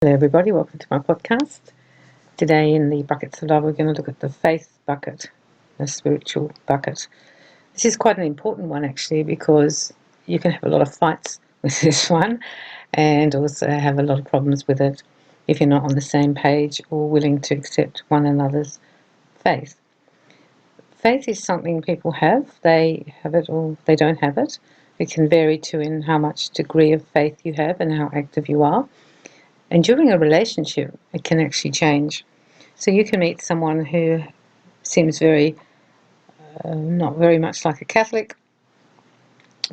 Hello, everybody. Welcome to my podcast. Today, in the Buckets of Love, we're going to look at the faith bucket, the spiritual bucket. This is quite an important one, actually, because you can have a lot of fights with this one and also have a lot of problems with it if you're not on the same page or willing to accept one another's faith. Faith is something people have. They have it or they don't have it. It can vary too in how much degree of faith you have and how active you are. And during a relationship, it can actually change. So you can meet someone who seems not very much like a Catholic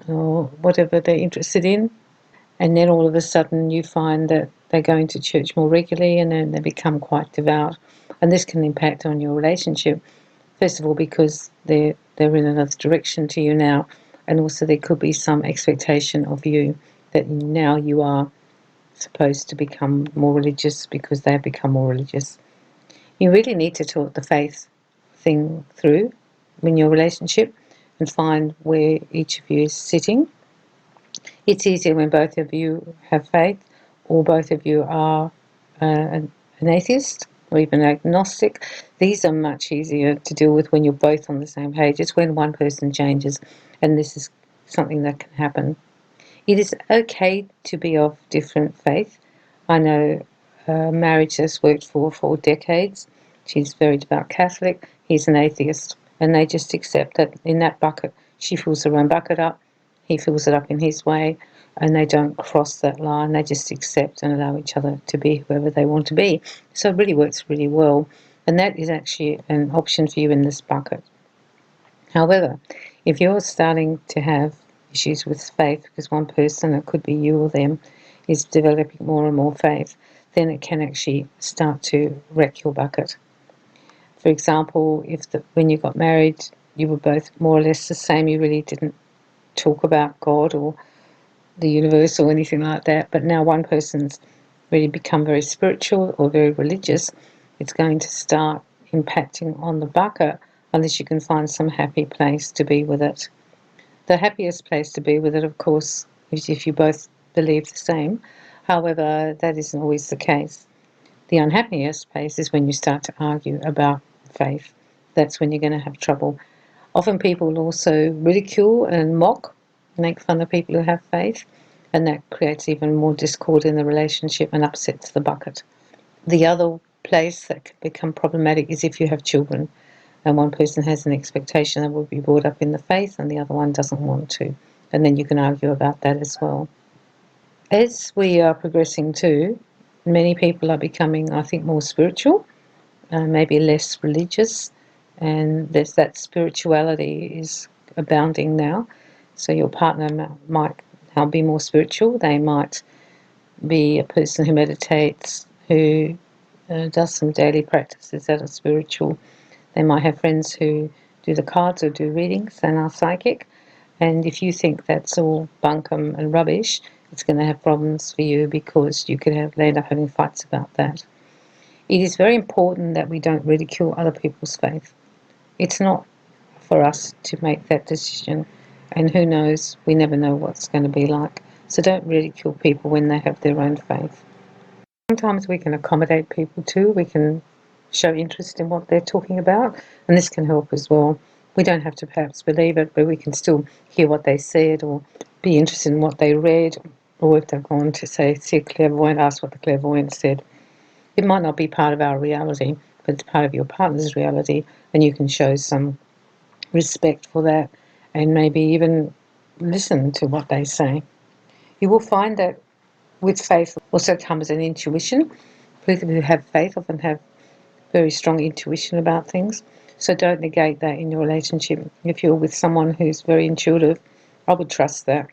or whatever they're interested in, and then all of a sudden you find that they're going to church more regularly and then they become quite devout. And this can impact on your relationship, first of all because they're in another direction to you now, and also there could be some expectation of you that now you are supposed to become more religious because they have become more religious. You really need to talk the faith thing through in your relationship and find where each of you is sitting. It's easier when both of you have faith or both of you are an atheist or even agnostic. These are much easier to deal with when you're both on the same page. It's when one person changes, and this is something that can happen. It is okay to be of different faith. I know a marriage that's worked for 4 decades. She's very devout Catholic. He's an atheist. And they just accept that in that bucket, she fills her own bucket up. He fills it up in his way. And they don't cross that line. They just accept and allow each other to be whoever they want to be. So it really works really well. And that is actually an option for you in this bucket. However, if you're starting to have issues with faith because one person, it could be you or them, is developing more and more faith, then it can actually start to wreck your bucket. For example, when you got married, you were both more or less the same, you really didn't talk about God or the universe or anything like that, but now one person's really become very spiritual or very religious, it's going to start impacting on the bucket unless you can find some happy place to be with it. The happiest place to be with it, of course, is if you both believe the same. However, that isn't always the case. The unhappiest place is when you start to argue about faith. That's when you're going to have trouble. Often people will also ridicule and mock, make fun of people who have faith, and that creates even more discord in the relationship and upsets the bucket. The other place that can become problematic is if you have children and one person has an expectation that will be brought up in the faith and the other one doesn't want to. And then you can argue about that as well. As we are progressing too, many people are becoming, I think, more spiritual, maybe less religious, and there's that spirituality is abounding now. So your partner might now be more spiritual. They might be a person who meditates, who does some daily practices that are spiritual. They might have friends who do the cards or do readings and are psychic. And if you think that's all bunkum and rubbish, it's going to have problems for you because you could end up having fights about that. It is very important that we don't ridicule other people's faith. It's not for us to make that decision. And who knows, we never know what's going to be like. So don't ridicule people when they have their own faith. Sometimes we can accommodate people too. We can show interest in what they're talking about, and this can help as well. We don't have to perhaps believe it, but we can still hear what they said or be interested in what they read, or if they've gone to see a clairvoyant, ask what the clairvoyant said. It might not be part of our reality, but it's part of your partner's reality, and you can show some respect for that and maybe even listen to what they say. You will find that with faith also comes an intuition. People who have faith often have very strong intuition about things. So don't negate that in your relationship. If you're with someone who's very intuitive, I would trust that.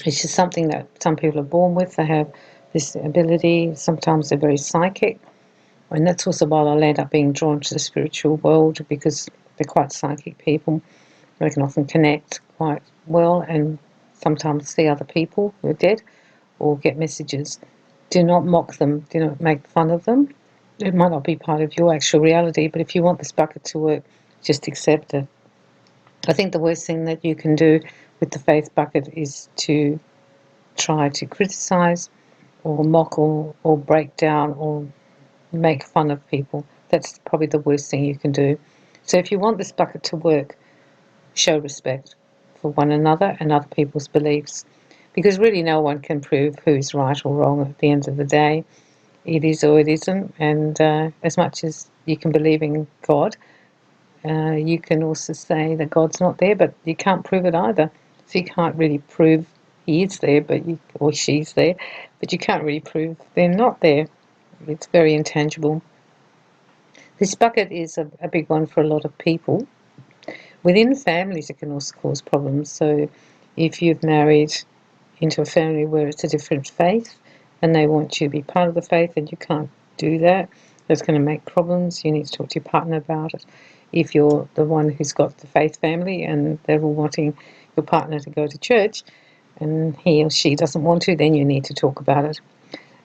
It's just something that some people are born with. They have this ability. Sometimes they're very psychic. And that's also why they'll end up being drawn to the spiritual world because they're quite psychic people. They can often connect quite well and sometimes see other people who are dead or get messages. Do not mock them. Do not make fun of them. It might not be part of your actual reality, but if you want this bucket to work, just accept it. I think the worst thing that you can do with the faith bucket is to try to criticize or mock or break down or make fun of people. That's probably the worst thing you can do. So if you want this bucket to work, show respect for one another and other people's beliefs, because really no one can prove who's right or wrong at the end of the day. It is or it isn't, and as much as you can believe in God, you can also say that God's not there, but you can't prove it either. So you can't really prove he is there, or she's there, but you can't really prove they're not there. It's very intangible. This bucket is a big one for a lot of people. Within families, it can also cause problems. So if you've married into a family where it's a different faith and they want you to be part of the faith and you can't do that, that's going to make problems. You need to talk to your partner about it. If you're the one who's got the faith family and they're all wanting your partner to go to church and he or she doesn't want to, then you need to talk about it.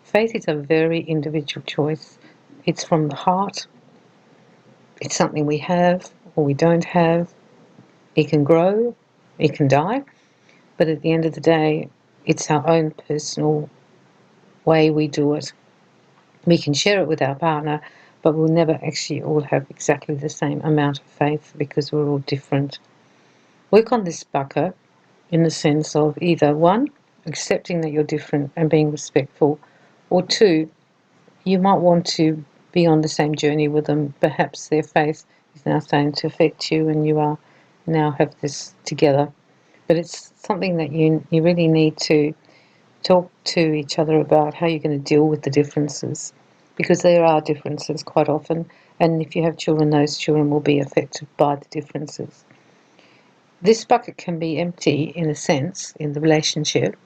Faith is a very individual choice. It's from the heart. It's something we have or we don't have. It can grow, it can die, but at the end of the day, it's our own personal way we do it. We can share it with our partner, but we'll never actually all have exactly the same amount of faith because we're all different. Work on this bucket in the sense of either one, accepting that you're different and being respectful, or two, you might want to be on the same journey with them. Perhaps their faith is now starting to affect you and you are now have this together. But it's something that you really need to talk to each other about how you're going to deal with the differences, because there are differences quite often, and if you have children, those children will be affected by the differences. This bucket can be empty in a sense in the relationship.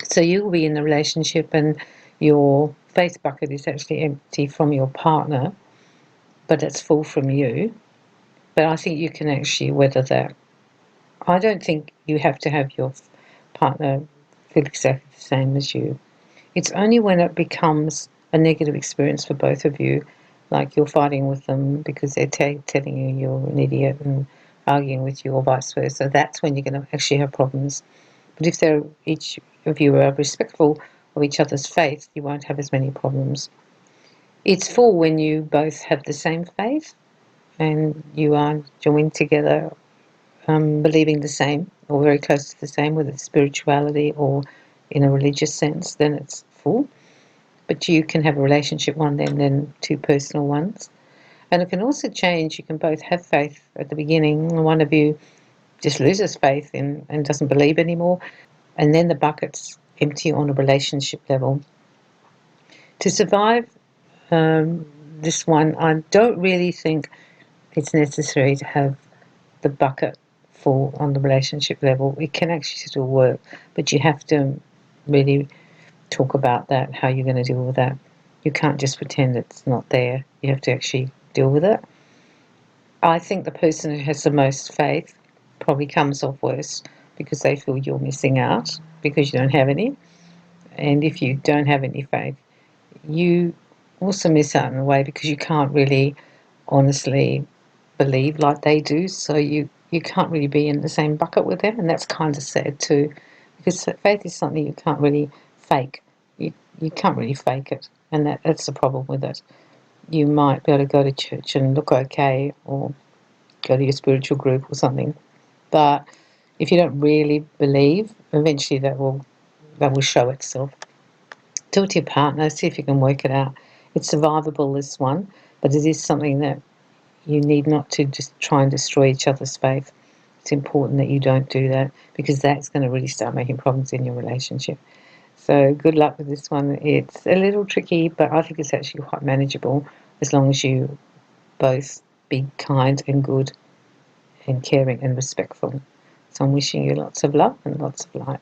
So you will be in the relationship and your faith bucket is actually empty from your partner, but it's full from you. But I think you can actually weather that. I don't think you have to have your partner feel exactly the same as you. It's only when it becomes a negative experience for both of you, like you're fighting with them because they're telling you you're an idiot and arguing with you or vice versa, that's when you're going to actually have problems. But if each of you are respectful of each other's faith, you won't have as many problems. It's full when you both have the same faith and you are joined together, believing the same or very close to the same, whether it's spirituality or in a religious sense, then it's full. But you can have a relationship one, then two personal ones. And it can also change. You can both have faith at the beginning, and one of you just loses faith and doesn't believe anymore, and then the bucket's empty on a relationship level. To survive this one, I don't really think it's necessary to have the bucket full on the relationship level. It can actually still work, but you have to really talk about that, how you're going to deal with that. You can't just pretend it's not there. You have to actually deal with it. I think the person who has the most faith probably comes off worse because they feel you're missing out because you don't have any. And if you don't have any faith, you also miss out in a way because you can't really honestly believe like they do. So you can't really be in the same bucket with them. And that's kind of sad too, because faith is something you can't really fake. You can't really fake it. And that's the problem with it. You might be able to go to church and look okay or go to your spiritual group or something. But if you don't really believe, eventually that will show itself. Talk to your partner, see if you can work it out. It's survivable, this one, but it is something that you need not to just try and destroy each other's faith. It's important that you don't do that because that's going to really start making problems in your relationship. So good luck with this one. It's a little tricky, but I think it's actually quite manageable as long as you both be kind and good and caring and respectful. So I'm wishing you lots of love and lots of light.